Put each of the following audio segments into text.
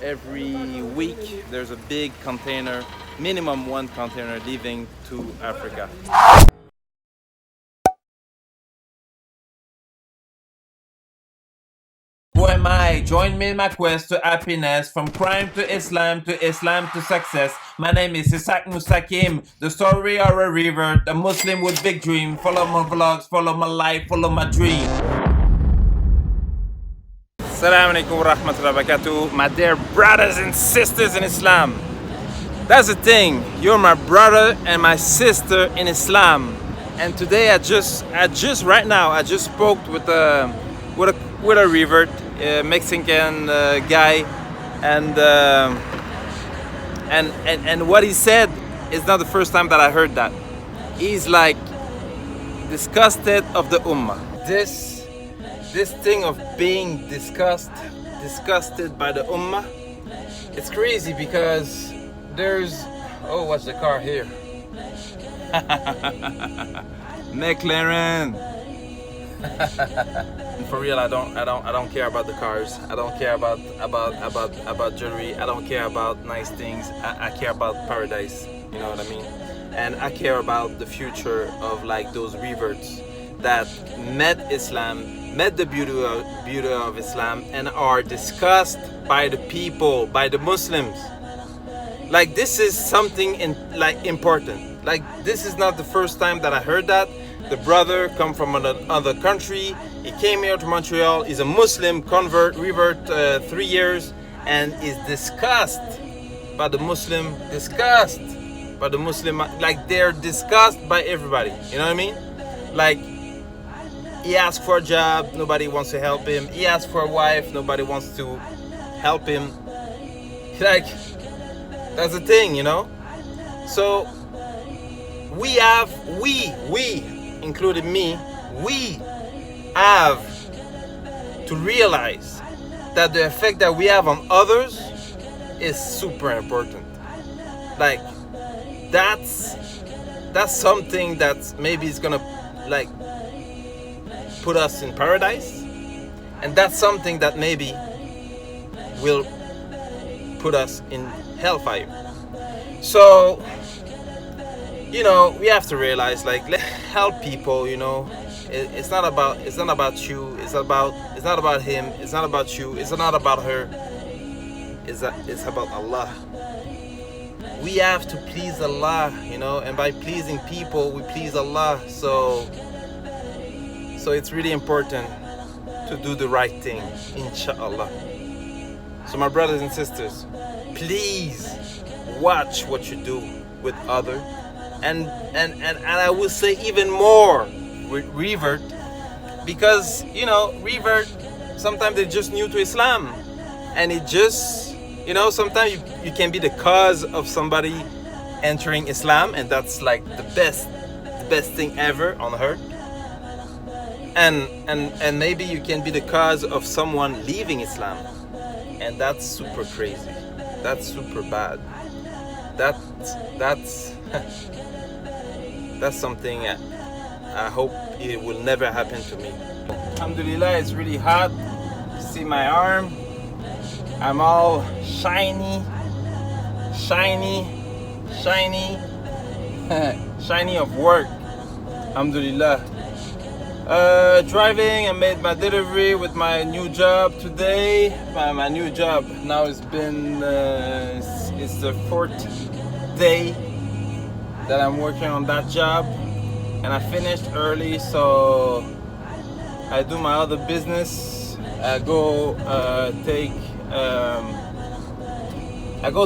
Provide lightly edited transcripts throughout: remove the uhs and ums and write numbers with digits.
Every week there's a big container, minimum one container leaving to Africa. Who am I? Join me in my quest to happiness, from crime to Islam to success. My name is Ishaq Mustaqim, the story of a river, a Muslim with big dream. Follow my vlogs, follow my life, follow my dream. Assalamu alaikum wa rahmatullahi wa barakatuh, my dear brothers and sisters in Islam. That's the thing, you're my brother and my sister in Islam. And today I just right now I just spoke with a revert, Mexican guy, and what he said is not the first time that I heard that. He's like disgusted of the ummah. This thing of being disgusted by the ummah, it's crazy because there's, oh, what's the car here? McLaren. For real, I don't care about the cars. I don't care about jewelry. I don't care about nice things. I care about paradise. You know what I mean? And I care about the future of like those reverts that met Islam, met the beauty of Islam, and are discussed by the people, by the Muslims. Like, this is something important. Like, this is not the first time that I heard that. The brother come from another country. He came here to Montreal. He's a Muslim convert, revert, 3 years, and is discussed by the Muslim. Like, they're discussed by everybody. You know what I mean? Like, he asked for a job, nobody wants to help him. He asked for a wife, nobody wants to help him. Like, that's the thing, you know? So we, including me, we have to realize that the effect that we have on others is super important. Like, that's something that maybe is gonna like put us in paradise, and that's something that maybe will put us in hellfire. So, you know, we have to realize, like, let's help people. You know, it's not about you. It's not about him. It's not about you. It's not about her. It's about Allah. We have to please Allah, you know, and by pleasing people, we please Allah. So it's really important to do the right thing, inshallah. So my brothers and sisters, please watch what you do with others, and I will say even more with revert, because, you know, revert, sometimes they're just new to Islam, and it just, you know, sometimes you can be the cause of somebody entering Islam, and that's like the best thing ever on earth. And maybe you can be the cause of someone leaving Islam, and that's super crazy. That's super bad. That's something I hope it will never happen to me. Alhamdulillah, it's really hot. See my arm? I'm all shiny of work. Alhamdulillah. Driving, I made my delivery with my new job today. My new job now has been it's the 4th day that I'm working on that job, and I finished early, so I do my other business. I go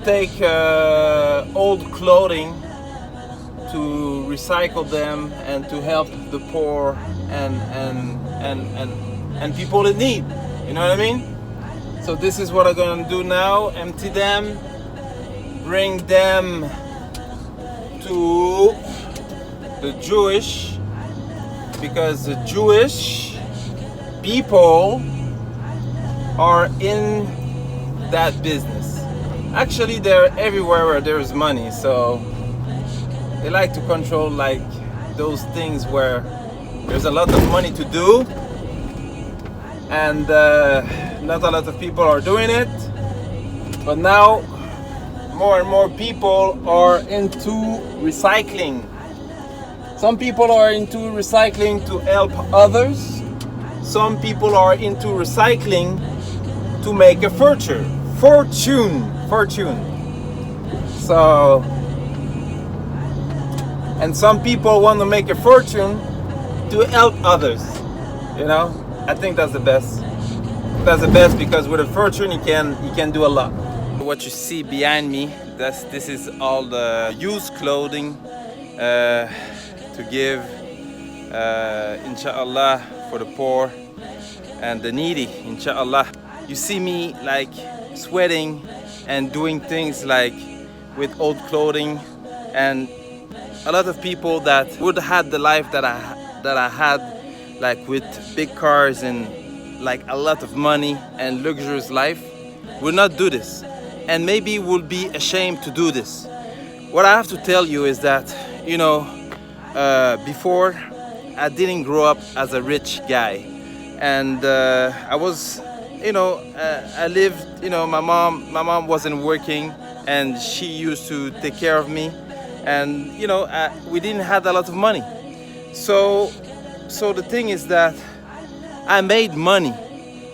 take old clothing to recycle them and to help the poor and people in need. You know what I mean? So this is what I'm gonna do now: empty them, bring them to the Jewish, because the Jewish people are in that business. Actually, they're everywhere where there's money, so they like to control like those things where there's a lot of money to do, and not a lot of people are doing it. But now more and more people are into recycling. Some people are into recycling to help others. Some people are into recycling to make a fortune. So, and some people want to make a fortune to help others. You know, I think that's the best. That's the best, because with a fortune you can do a lot. What you see behind me, this is all the used clothing to give, inshallah, for the poor and the needy, inshallah. You see me like sweating and doing things like with old clothing, and a lot of people that would have had the life that I had, like with big cars and like a lot of money and luxurious life, would not do this, and maybe will be ashamed to do this. What I have to tell you is that, you know, before I didn't grow up as a rich guy, and I was, you know, I lived, you know, my mom wasn't working, and she used to take care of me, and you know, we didn't have a lot of money. So the thing is that I made money,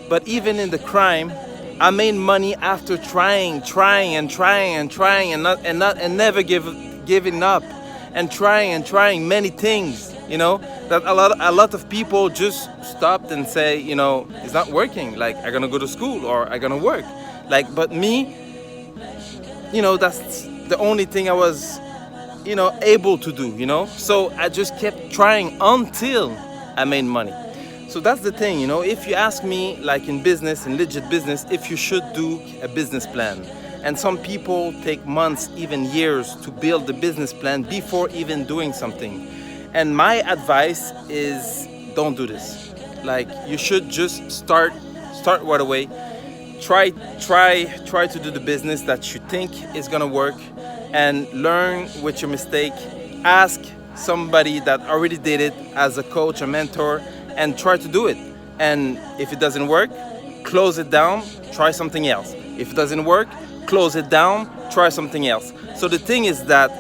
but even in the crime, I made money after trying and never giving up, and trying many things, you know, that a lot of people just stopped and say, you know, it's not working, like I'm gonna go to school or I'm gonna work, like, but me, you know, that's the only thing I was, you know, able to do, you know. So I just kept trying until I made money. So that's the thing, you know, if you ask me, like in business, in legit business, if you should do a business plan. And some people take months, even years, to build the business plan before even doing something. And my advice is, don't do this. Like, you should just start right away. Try to do the business that you think is gonna work, and learn with your mistake. Ask somebody that already did it as a coach, a mentor, and try to do it. And if it doesn't work, close it down, try something else. If it doesn't work, close it down, try something else. So the thing is that,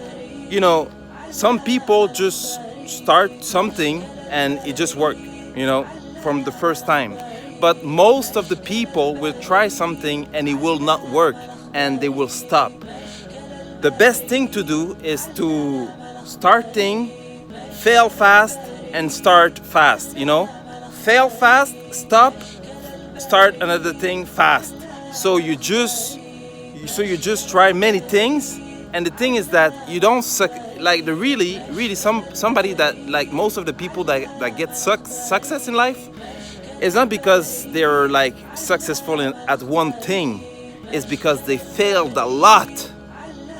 you know, some people just start something and it just works, you know, from the first time. But most of the people will try something and it will not work, and they will stop. The best thing to do is to start thing, fail fast, and start fast, you know. Fail fast, stop, start another thing fast. So you just try many things, and the thing is that you don't suck, like the really somebody that, like most of the people that get success in life, is not because they're like successful at one thing. It's because they failed a lot,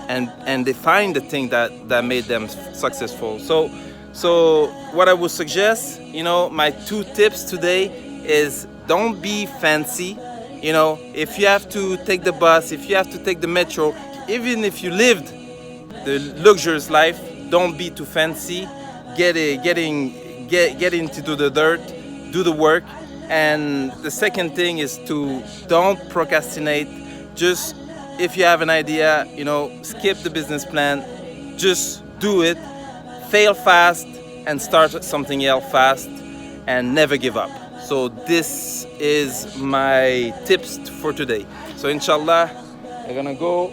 and they find the thing that made them successful. So what I would suggest, you know, my 2 tips today is, don't be fancy. You know, if you have to take the bus, if you have to take the metro, even if you lived the luxurious life, don't be too fancy. Get into the dirt, do the work. And the second thing is to don't procrastinate. Just, if you have an idea, you know, skip the business plan, just do it. Fail fast and start something else fast, and never give up. So this is my tips for today. So inshallah, I'm gonna go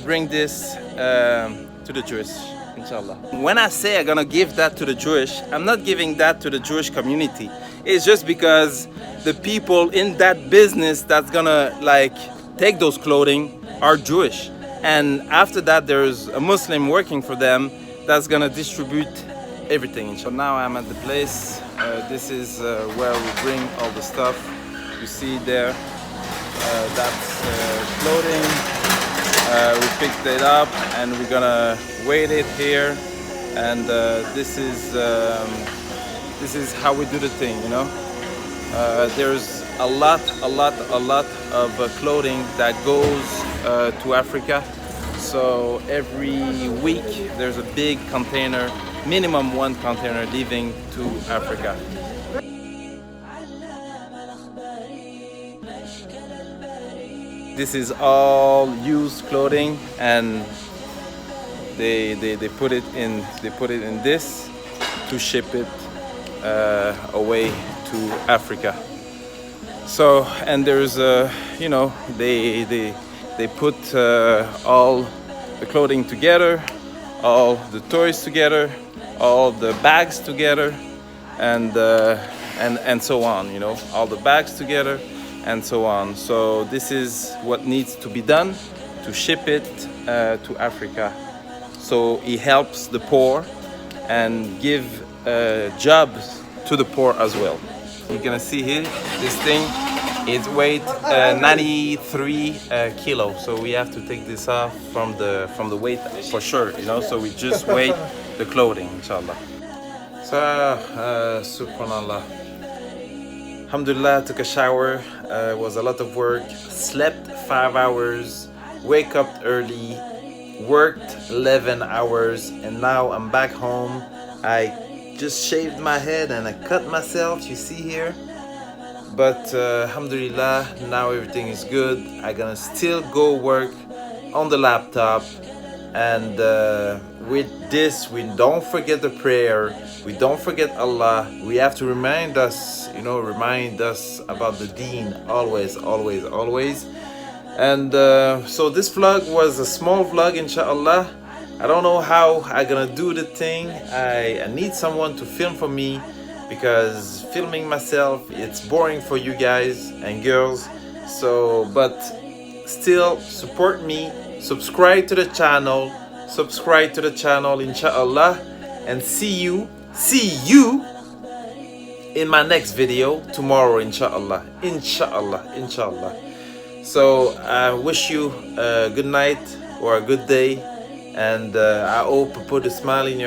bring this to the Jewish, inshallah. When I say I'm gonna give that to the Jewish, I'm not giving that to the Jewish community. It's just because the people in that business that's gonna like take those clothing are Jewish. And after that, there's a Muslim working for them that's gonna distribute everything. So now I'm at the place. This is where we bring all the stuff. You see there, that's clothing. We picked it up and we're gonna weigh it here. And this is how we do the thing, you know. There's a lot of clothing that goes to Africa. So every week there's a big container, minimum 1 container leaving to Africa. This is all used clothing, and they put it in this to ship it away to Africa. So, and there's you know, they put all the clothing together, all the toys together, all the bags together, and so on, you know, all the bags together and so on. So this is what needs to be done to ship it to Africa. So he helps the poor and give jobs to the poor as well. You're gonna see here, this thing, it weighs 93 kilos. So we have to take this off from the weight for sure, you know. So we just weigh the clothing, inshallah. So subhanallah. Alhamdulillah, took a shower. It was a lot of work. Slept 5 hours. Wake up early. Worked 11 hours, and now I'm back home. I just shaved my head and I cut myself, you see here. But alhamdulillah, now everything is good. I'm gonna still go work on the laptop, and with this, we don't forget the prayer, we don't forget Allah. We have to remind us, you know, remind us about the deen always, always, always. And so this vlog was a small vlog, inshallah. I don't know how I'm gonna do the thing. I need someone to film for me, because filming myself, it's boring for you guys and girls. So, but still support me, subscribe to the channel, inshallah, and see you in my next video tomorrow, inshallah. So I wish you a good night or a good day, and I hope I put a smile in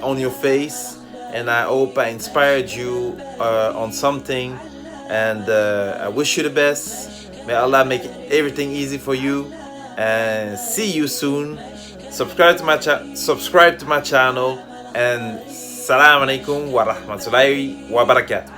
on your face, and I hope I inspired you on something, and I wish you the best. May Allah make everything easy for you, and see you soon. Subscribe to my channel, and Assalamu alaikum wa rahmatullahi wa barakatuh.